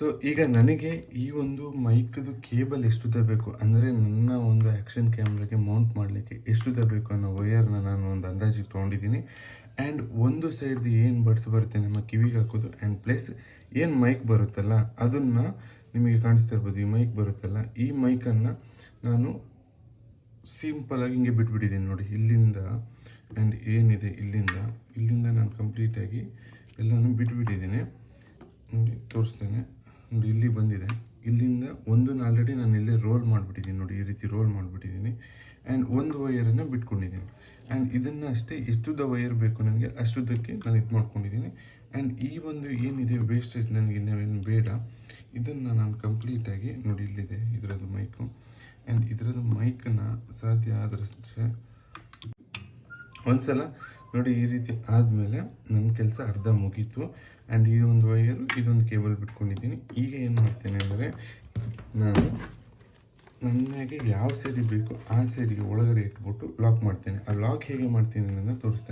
So ಈಗ ನನಗೆ ಈ ಒಂದು ಮೈಕ್ದು ಕೇಬಲ್ ಎಷ್ಟು ಬೇಕು ಅಂದರೆ ನನ್ನ ಒಂದು ಆ್ಯಕ್ಷನ್ ಕ್ಯಾಮ್ರಾಗೆ ಮೌಂಟ್ ಮಾಡಲಿಕ್ಕೆ ಎಷ್ಟು ಬೇಕು ಅನ್ನೋ ವಯರ್ನ ನಾನು ಒಂದು ಅಂದಾಜಿಗೆ ತೊಗೊಂಡಿದ್ದೀನಿ. ಆ್ಯಂಡ್ ಒಂದು ಸೈಡ್ದು ಏನು ಬಡ್ಸ್ ಬರುತ್ತೆ ನಮ್ಮ ಕಿವಿಗೆ ಹಾಕೋದು, ಆ್ಯಂಡ್ ಪ್ಲಸ್ ಏನು ಮೈಕ್ ಬರುತ್ತಲ್ಲ ಅದನ್ನು ನಿಮಗೆ ಕಾಣಿಸ್ತಾ ಇರ್ಬೋದು. ಈ ಮೈಕ್ ಬರುತ್ತಲ್ಲ, ಈ ಮೈಕನ್ನು ನಾನು ಸಿಂಪಲಾಗಿ ಹಿಂಗೆ ಬಿಟ್ಬಿಟ್ಟಿದ್ದೀನಿ ನೋಡಿ. ಇಲ್ಲಿಂದ ಆ್ಯಂಡ್ ಏನಿದೆ ಇಲ್ಲಿಂದ ನಾನು ಕಂಪ್ಲೀಟಾಗಿ ಎಲ್ಲನೂ ಬಿಟ್ಬಿಟ್ಟಿದ್ದೀನಿ ನೋಡಿ. ತೋರಿಸ್ತೇನೆ ನೋಡಿ, ಇಲ್ಲಿ ಬಂದಿದೆ. ಇಲ್ಲಿಂದ ಒಂದನ್ನು ಆಲ್ರೆಡಿ ನಾನು ಇಲ್ಲೇ ರೋಲ್ ಮಾಡಿಬಿಟ್ಟಿದ್ದೀನಿ ನೋಡಿ, ಈ ರೀತಿ ರೋಲ್ ಮಾಡಿಬಿಟ್ಟಿದ್ದೀನಿ. ಆ್ಯಂಡ್ ಒಂದು ವಯರನ್ನು ಬಿಟ್ಕೊಂಡಿದ್ದೀನಿ. ಆ್ಯಂಡ್ ಇದನ್ನು ಅಷ್ಟೇ ಎಷ್ಟುದ್ದ ವಯರ್ ಬೇಕು ನನಗೆ ಅಷ್ಟುದ್ದಕ್ಕೆ ನಾನು ಇದು ಮಾಡ್ಕೊಂಡಿದ್ದೀನಿ. ಆ್ಯಂಡ್ ಈ ಒಂದು ಏನಿದೆ ವೇಸ್ಟೇಜ್ ನನಗೆ ಇನ್ನೇನು ಬೇಡ. ಇದನ್ನು ನಾನು ಕಂಪ್ಲೀಟಾಗಿ ನೋಡಿ, ಇಲ್ಲಿದೆ ಇದರದ್ದು ಮೈಕು. ಆ್ಯಂಡ್ ಇದರದ್ದು ಮೈಕನ್ನು ಸಾಧ್ಯ ಆದರಷ್ಟೇ ಒಂದ್ಸಲ ನೋಡಿ ಈ ರೀತಿ ಆದಮೇಲೆ ನನ್ನ ಕೆಲಸ ಅರ್ಧ ಮುಗೀತು. ಆ್ಯಂಡ್ ಈ ಒಂದು ವಯರು ಇದೊಂದು ಕೇಬಲ್ ಬಿಟ್ಕೊಂಡಿದ್ದೀನಿ. ಈಗ ಏನು ಮಾಡ್ತೇನೆ ಅಂದರೆ, ನಾನು ನನಗೆ ಯಾವ ಸೈಡಿಗೆ ಬೇಕು ಆ ಸೈಡಿಗೆ ಒಳಗಡೆ ಇಟ್ಬಿಟ್ಟು ಲಾಕ್ ಮಾಡ್ತೇನೆ. ಆ ಲಾಕ್ ಹೇಗೆ ಮಾಡ್ತೀನಿ ಅನ್ನೋದನ್ನ ತೋರಿಸ್ತೇನೆ.